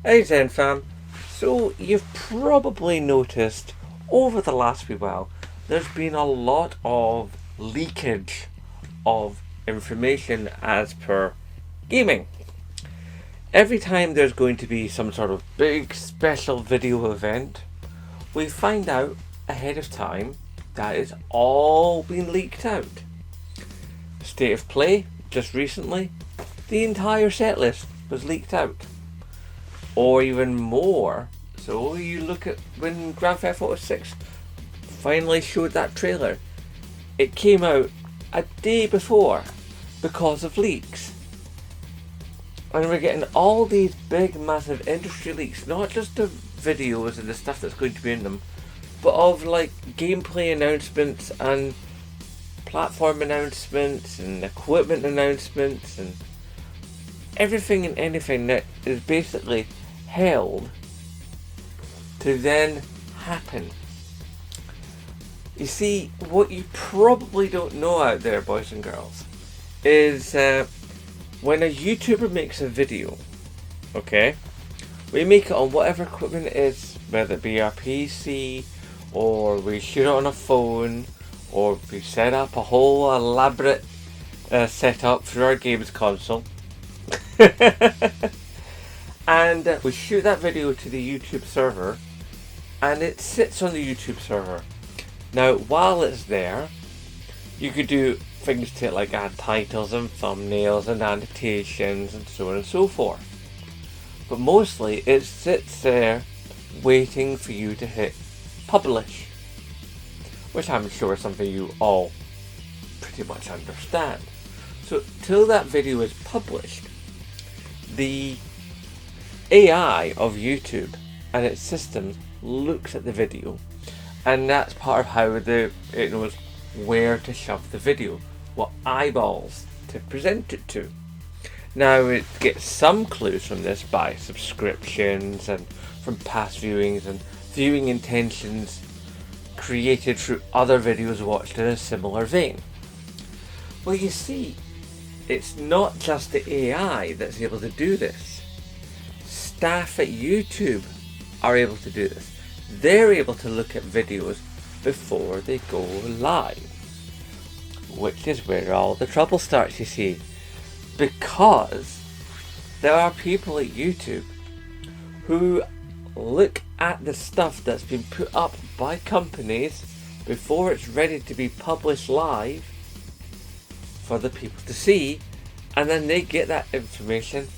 Hey Zen fam, so you've probably noticed over the last wee while there's been a lot of leakage of information as per gaming. Every time there's going to be some sort of big special video event, we find out ahead of time that it's all been leaked out. State of Play, just recently, the entire set list was leaked out. Or even more. So you look at when Grand Theft Auto 6 finally showed that trailer. It came out a day before because of leaks. And we're getting all these big massive industry leaks, not just the videos and the stuff that's going to be in them, but of like gameplay announcements and platform announcements and equipment announcements and everything and anything that is basically held to then happen. You see, what you probably don't know out there, boys and girls, is when a YouTuber makes a video, okay, we make it on whatever equipment it is, whether it be our PC, or we shoot it on a phone, or we set up a whole elaborate setup through our games console. And we shoot that video to the YouTube server, and it sits on the YouTube server. Now, while it's there, you could do things to it like add titles and thumbnails and annotations and so on and so forth. But mostly it sits there waiting for you to hit publish, which I'm sure is something you all pretty much understand. So till that video is published, the AI of YouTube and its systems looks at the video, and that's part of how it knows where to shove the video, what eyeballs to present it to. Now it gets some clues from this by subscriptions and from past viewings and viewing intentions created through other videos watched in a similar vein. Well, you see, it's not just the AI that's able to do this. Staff at YouTube are able to do this. They're able to look at videos before they go live, which is where all the trouble starts, you see, because there are people at YouTube who look at the stuff that's been put up by companies before it's ready to be published live for the people to see, and then they get that information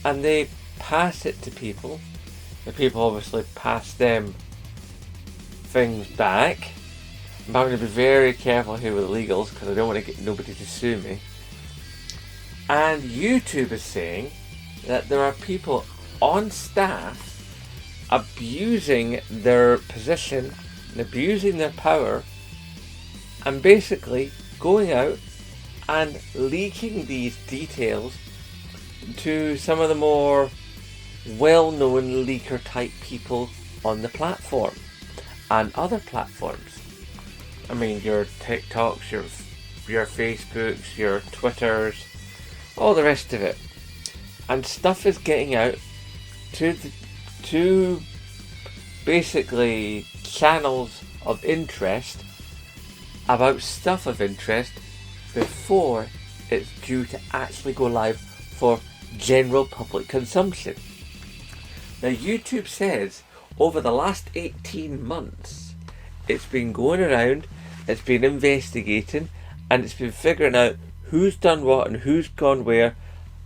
and they pass it to people. The people obviously pass them things back. I'm having to be very careful here with legals because I don't want to get nobody to sue me. And YouTube is saying that there are people on staff abusing their position and abusing their power and basically going out and leaking these details to some of the more well-known leaker type people on the platform and other platforms. I mean, your TikToks, your Facebooks, your Twitters, all the rest of it. And stuff is getting out to basically channels of interest about stuff of interest before it's due to actually go live for general public consumption. Now, YouTube says over the last 18 months it's been going around, it's been investigating, and it's been figuring out who's done what and who's gone where,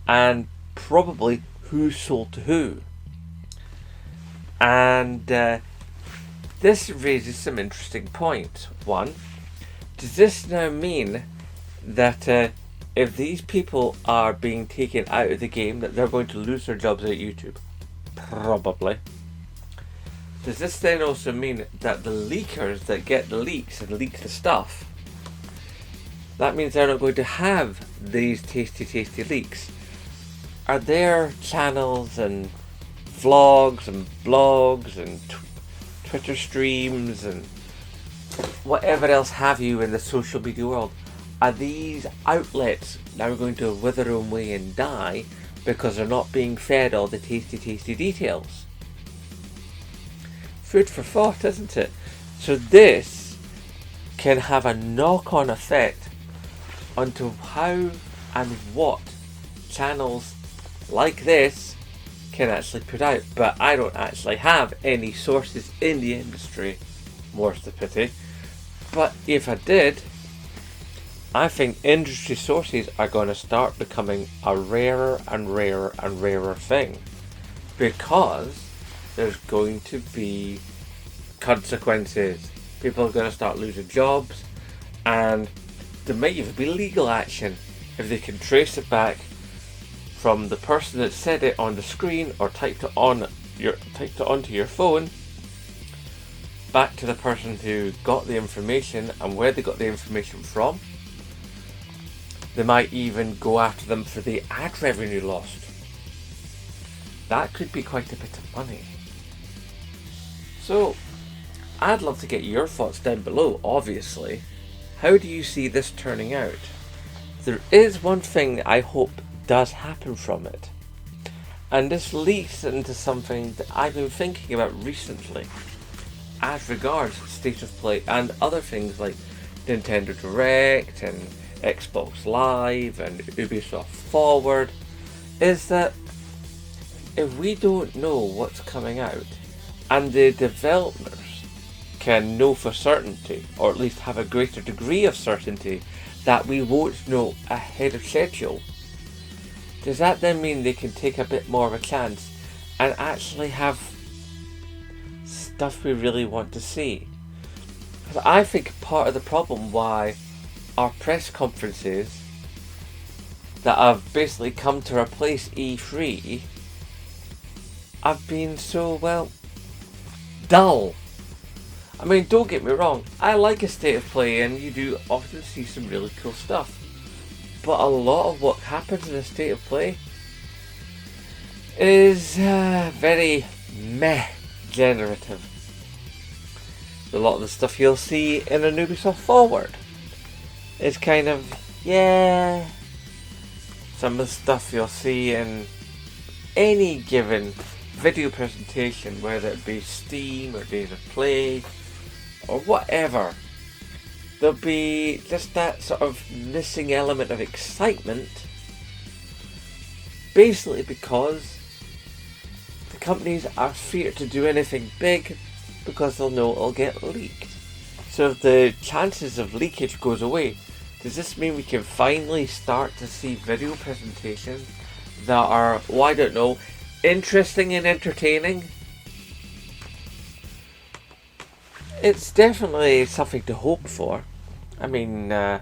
and probably who's sold to who. And this raises some interesting points. One, does this now mean that if these people are being taken out of the game, that they're going to lose their jobs at YouTube? Probably. Does this then also mean that the leakers that get the leaks and leak the stuff, that means they're not going to have these tasty leaks? Are their channels and vlogs and blogs and Twitter streams and whatever else have you in the social media world, are these outlets now going to wither away and die because they're not being fed all the tasty details. Food for thought, isn't it? So this can have a knock-on effect onto how and what channels like this can actually put out. But I don't actually have any sources in the industry, more's the pity. But if I did, I think industry sources are going to start becoming a rarer and rarer thing, because there's going to be consequences. People are going to start losing jobs, and there might even be legal action if they can trace it back from the person that said it on the screen or typed it onto your phone back to the person who got the information and where they got the information from. They might even go after them for the ad revenue lost. That could be quite a bit of money. So, I'd love to get your thoughts down below, obviously. How do you see this turning out? There is one thing that I hope does happen from it. And this leads into something that I've been thinking about recently as regards State of Play and other things like Nintendo Direct and Xbox Live and Ubisoft Forward, is that if we don't know what's coming out and the developers can know for certainty, or at least have a greater degree of certainty, that we won't know ahead of schedule, does that then mean they can take a bit more of a chance and actually have stuff we really want to see? Because I think part of the problem why our press conferences that have basically come to replace E3 have been so, well, dull. I mean, don't get me wrong, I like a State of Play and you do often see some really cool stuff. But a lot of what happens in a State of Play is very meh generative. A lot of the stuff you'll see in an Ubisoft Forward is kind of, yeah. Some of the stuff you'll see in any given video presentation, whether it be Steam or Days of Play or whatever, there'll be just that sort of missing element of excitement, basically because the companies are feared to do anything big because they'll know it'll get leaked. So if the chances of leakage goes away, does this mean we can finally start to see video presentations that are, well, I don't know, interesting and entertaining? It's definitely something to hope for. I mean, and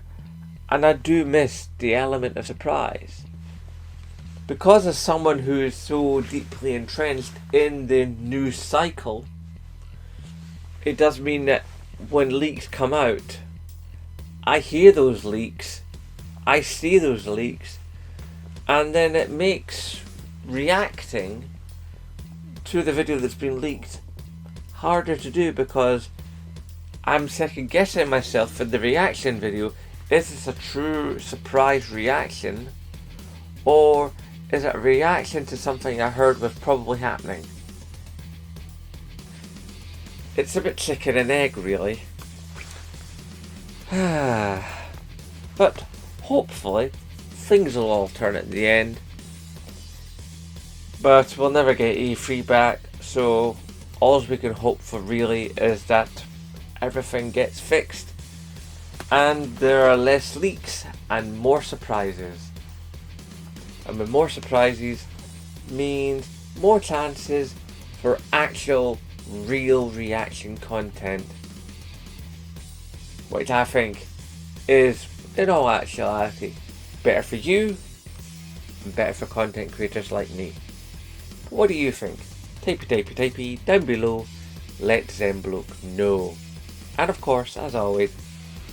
I do miss the element of surprise. Because as someone who is so deeply entrenched in the news cycle, it does mean that when leaks come out, I hear those leaks, I see those leaks, and then it makes reacting to the video that's been leaked harder to do, because I'm second guessing myself for the reaction video. Is this a true surprise reaction, or is it a reaction to something I heard was probably happening? It's a bit chicken and egg, really. But hopefully things will all turn at the end. But we'll never get E3 back, so all we can hope for really is that everything gets fixed and there are less leaks and more surprises. And with more surprises means more chances for actual real reaction content, which I think is, in all actuality, better for you and better for content creators like me. But what do you think? Typey down below, let Zembloke know. And of course, as always,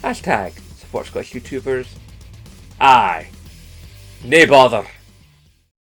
hashtag support Scottish YouTubers. Aye, nae bother.